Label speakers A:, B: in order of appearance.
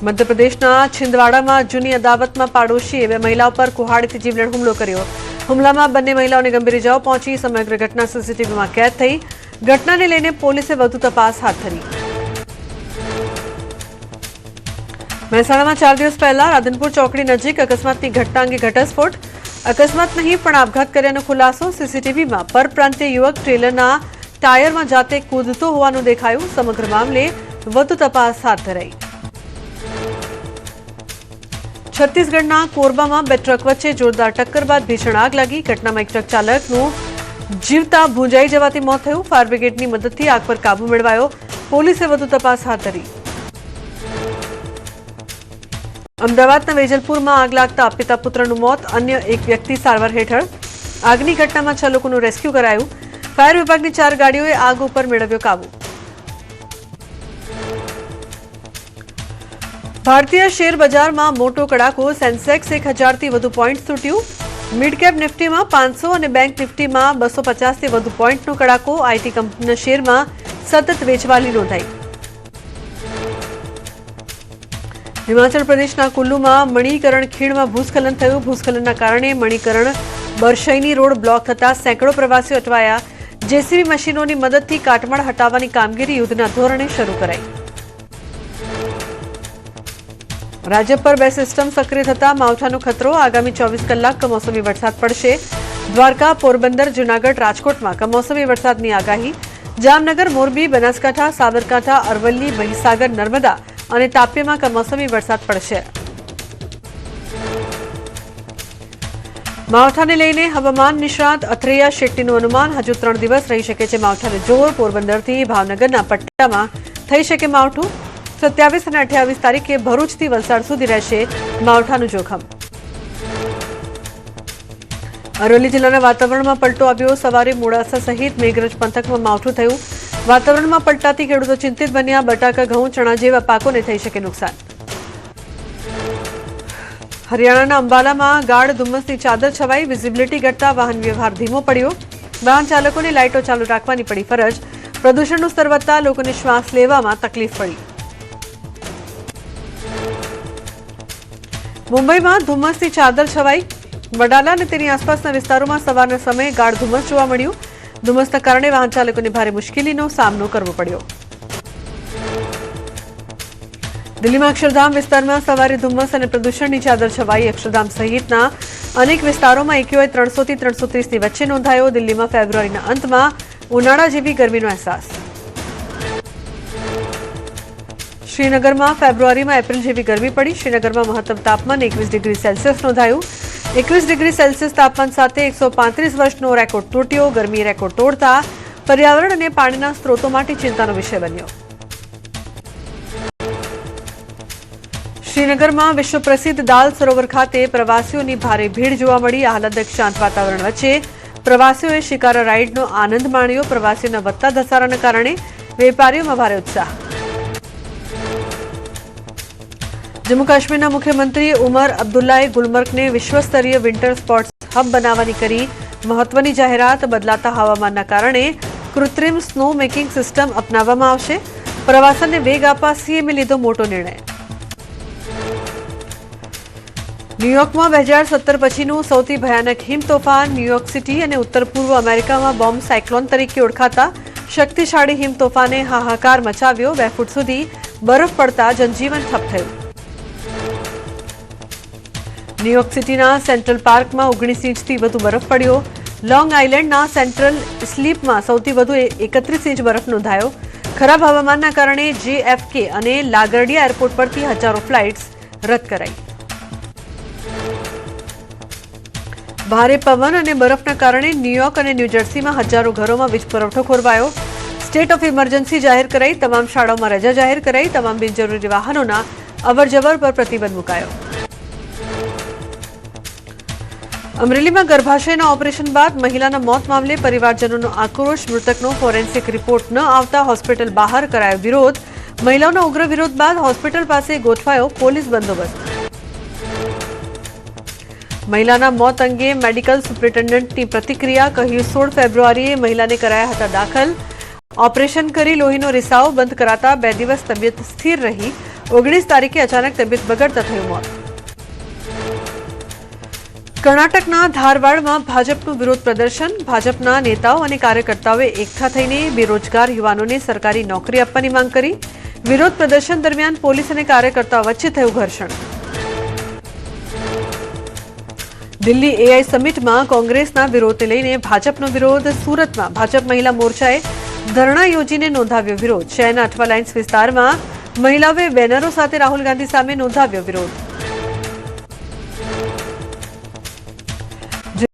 A: मध्य प्रदेशના છિંદવાડામાં જૂની અદાવતમાં પાડોશીએ બે મહિલાઓ પર કુહાડીથી જીવલેણ હુમલો કર્યો। હુમલામાં બંને મહિલાઓને ગંભીર ઇજાઓ પહોંચી। સમગ્ર ઘટના સીસીટીવીમાં કેદ થઈ। ઘટનાને લઈને પોલીસે વધુ તપાસ હાથ ધરી। મહેસાણામાં 4 દિવસ પહેલા રાધનપુર ચોકડી નજીક અકસ્માતની ઘટના અંગે ઘટસ્ફોટ। અકસ્માત નહીં પણ આપઘાત કર્યાનો ખુલાસો। સીસીટીવીમાં પરપ્રાંતીય યુવક ટ્રેલરના ટાયરમાં જાતે કૂદતો હોવાનું દેખાયું। સમગ્ર મામલે વધુ તપાસ હાથ ધરાઈ। છત્તીસગઢના કોરબામાં બે ટ્રક વચ્ચે જોરદાર ટક્કર બાદ ભીષણ આગ લાગી। ઘટનામાં એક ટ્રક ચાલકનું જીવતા ભૂંજાઈ જવાથી મોત થયું। ફાયર બ્રિગેડની મદદથી આગ પર કાબુ મેળવાયો। પોલીસે વધુ તપાસ હાથ ધરી। અમદાવાદના વેજલપુરમાં આગ લાગતા પિતા પુત્રનું મોત, અન્ય એક વ્યક્તિ સારવાર હેઠળ। આગની ઘટનામાં 6 લોકોનું રેસ્ક્યુ કરાયું। ફાયર વિભાગની 4 ગાડીઓએ આગ ઉપર મેળવ્યો કાબુ। ભારતીય શેર બજારમાં મોટો કડાકો। સેન્સેક્સ 1000થી વધુ પોઈન્ટ તૂટ્યું। મિડ કેપ નિફ્ટીમાં 500 અને બેંક નિફ્ટીમાં 250થી વધુ પોઈન્ટનો કડાકો। આઈટી કંપનીના શેરમાં સતત વેચવાલી નોંધાઈ। हिमाचल प्रदेशના કુલ્લુમાં મણિકરણ ખીણમાં ભૂસ્ખલન થયું। ભૂસ્ખલનના કારણે મણિકરણ બરશૈની રોડ બ્લોક થતા સેંકડો પ્રવાસીઓ અટવાયા। જેસીબી મશીનોની મદદથી કાટમાળ હટાવવાની કામગીરી યુદ્ધના ધોરણે શરૂ કરાઈ। રાજ્ય પર 2 સિસ્ટમ સક્રિય થતા માવઠાનો ખતરો। આગામી 24 કલાક કમોસમી વરસાદ પડશે। દ્વારકા, પોરબંદર, જૂનાગઢ, રાજકોટમાં કમોસમી વરસાદની આગાહી। જામનગર, મોરબી, બનાસકાંઠા, સાબરકાંઠા, અરવલ્લી, મહીસાગર, નર્મદા અને તાપીમાં કમોસમી વરસાદ પડશે। માવઠાને લઈને હવામાન નિષ્ણાત અથરૈયા શેટ્ટીનું અનુમાન, હજુ 3 દિવસ રહી શકે છે માવઠાનો જોર। પોરબંદરથી ભાવનગરના પટ્ટામાં થઈ શકે માવઠું। 27 અને 28 તારીખે ભરૂચથી વલસાડ સુધી રહેશે માવઠાનું જોખમ। અરવલ્લી જિલ્લાના વાતાવરણમાં પલટો આવ્યો। સવારે મોડાસા સહિત મેઘરજ પંથકમાં માવઠું થયું। વાતાવરણમાં પલટાથી ખેડૂતો ચિંતિત બન્યા। બટાકા, ઘઉં, ચણા જેવા પાકોને થઈ શકે નુકસાન। હરિયાણાના અંબાલામાં ગાઢ ધુમ્મસની ચાદર છવાઈ। વિઝિબિલિટી ઘટતા વાહન વ્યવહાર ધીમો પડ્યો। વાહન ચાલકોને લાઇટો ચાલુ રાખવાની પડી ફરજ। પ્રદૂષણનું સ્તર વધતા લોકોને શ્વાસ લેવામાં તકલીફ પડી। મુંબઈમાં ધુમ્મસની ચાદર છવાઈ। વડાલા અને તેની આસપાસના વિસ્તારોમાં સવારના સમયે ગાઢ ધુમ્મસ જોવા મળ્યું। ધુમ્મસના કારણે વાહન ચાલકોને ભારે મુશ્કેલીનો સામનો કરવો પડ્યો। દિલ્હીમાં અક્ષરધામ વિસ્તારમાં સવારે ધુમ્મસ અને પ્રદૂષણની ચાદર છવાઈ। અક્ષરધામ સહિતના અનેક વિસ્તારોમાં એક્યુઆઈ 300થી 330ની વચ્ચે નોંધાયો। દિલ્હીમાં ફેબ્રુઆરીના અંતમાં ઉનાળા જેવી ગરમીનો અહેસાસ। શ્રીનગરમાં ફેબ્રુઆરીમાં એપ્રિલ જેવી ગરમી પડી। શ્રીનગરમાં મહત્તમ તાપમાન 21 ડિગ્રી સેલ્સિયસ નોંધાયું। 21 ડિગ્રી સેલ્સિયસ તાપમાન સાથે 135 વર્ષનો રેકોર્ડ તૂટ્યો। ગરમી રેકોર્ડ તોડતા પર્યાવરણ અને પાણીના સ્ત્રોતો માટે ચિંતાનો વિષય બન્યો। શ્રીનગરમાં વિશ્વ પ્રસિદ્ધ દાલ સરોવર ખાતે પ્રવાસીઓની ભારે ભીડ જોવા મળી। આહલાદક શાંત વાતાવરણ વચ્ચે પ્રવાસીઓએ શિકારા રાઇડનો આનંદ માણ્યો। પ્રવાસીઓના વધતા ધસારાના કારણે વેપારીઓમાં ભારે ઉત્સાહ। જમ્મુ કાશ્મીરના મુખ્યમંત્રી ઉમર અબ્દુલ્લાએ ગુલમર્ગને વિશ્વસ્તરીય વિન્ટર સ્પોર્ટ્સ હબ બનાવવાની કરી મહત્વની જાહેરાત। બદલાતા હવામાનના કારણે કૃત્રિમ સ્નો મેકિંગ સિસ્ટમ અપનાવવામાં આવશે। પ્રવાસનને વેગ આપવા સીએમએ લીધો મોટો નિર્ણય। ન્યૂયોર્કમાં 2017 પછીનું સૌથી ભયાનક હિમ તોફાન। ન્યૂયોર્ક સિટી અને ઉત્તર પૂર્વ અમેરિકામાં બોમ્બ સાયક્લોન તરીકે ઓળખાતા શક્તિશાળી હિમ તોફાને હાહાકાર મચાવ્યો। 2 ફૂટ સુધી બરફ પડતા જનજીવન ઠપ થયું। ન્યૂયોર્ક સિટીના સેન્ટ્રલ પાર્કમાં 19 ઇંચથી વધુ બરફ પડ્યો। લોંગ આઇલેન્ડના સેન્ટ્રલ સ્લીપમાં સૌથી વધુ 31 ઇંચ બરફ નોંધાયો। ખરાબ હવામાનના કારણે જેએફકે અને લાગર્ડિયા એરપોર્ટ પરથી હજારો ફ્લાઇટ્સ રદ કરાઈ। ભારે પવન અને બરફના કારણે ન્યૂયોર્ક અને ન્યૂજર્સીમાં હજારો ઘરોમાં વીજ પુરવઠો ખોરવાયો। સ્ટેટ ઓફ ઇમરજન્સી જાહેર કરાઈ। તમામ શાળાઓમાં રજા જાહેર કરાઈ। તમામ બિનજરૂરી વાહનોના અવરજવર પર પ્રતિબંધ મુકાયો। અમરેલીમાં ગર્ભાશયના ઓપરેશન બાદ મહિલાના મોત મામલે પરિવારજનોનો આક્રોશ। મૃતકનો ફોરેન્સિક રિપોર્ટ ન આવતા હોસ્પિટલ બહાર કરાયો વિરોધ। મહિલાઓના ઉગ્ર વિરોધ બાદ હોસ્પિટલ પાસે ગોઠવાયો પોલીસ બંદોબસ્ત। મહિલાના મોત અંગે મેડિકલ સુપ્રિન્ટેન્ડન્ટની પ્રતિક્રિયા। કહ્યું 16 ફેબ્રુઆરીએ મહિલાને કરાયા હતા દાખલ। ઓપરેશન કરી લોહીનો રિસાવ બંધ કરાતા 2 દિવસ તબિયત સ્થિર રહી। 19 તારીખે અચાનક તબિયત બગડતા થયું મોત. કર્ણાટકના ધારવાડમાં ભાજપનું વિરોધ પ્રદર્શન. ભાજપના નેતાઓ અને કાર્યકર્તાઓએ એકઠા થઈને બેરોજગાર યુવાનોને સરકારી નોકરી આપવાની માંગ કરી. વિરોધ પ્રદર્શન દરમિયાન પોલીસ અને કાર્યકર્તાઓ વચ્ચે થયું ઘર્ષણ. દિલ્હી એઆઈ સમિટમાં કોંગ્રેસના વિરોધને લઈને ભાજપનો વિરોધ. સુરતમાં ભાજપ મહિલા મોરચાએ ધરણા યોજીને નોંધાવ્યો વિરોધ. શહેરના અઠવા લાઇન્સ વિસ્તારમાં મહિલાઓએ બેનરો સાથે રાહુલ ગાંધી સામે નોંધાવ્યો વિરોધ.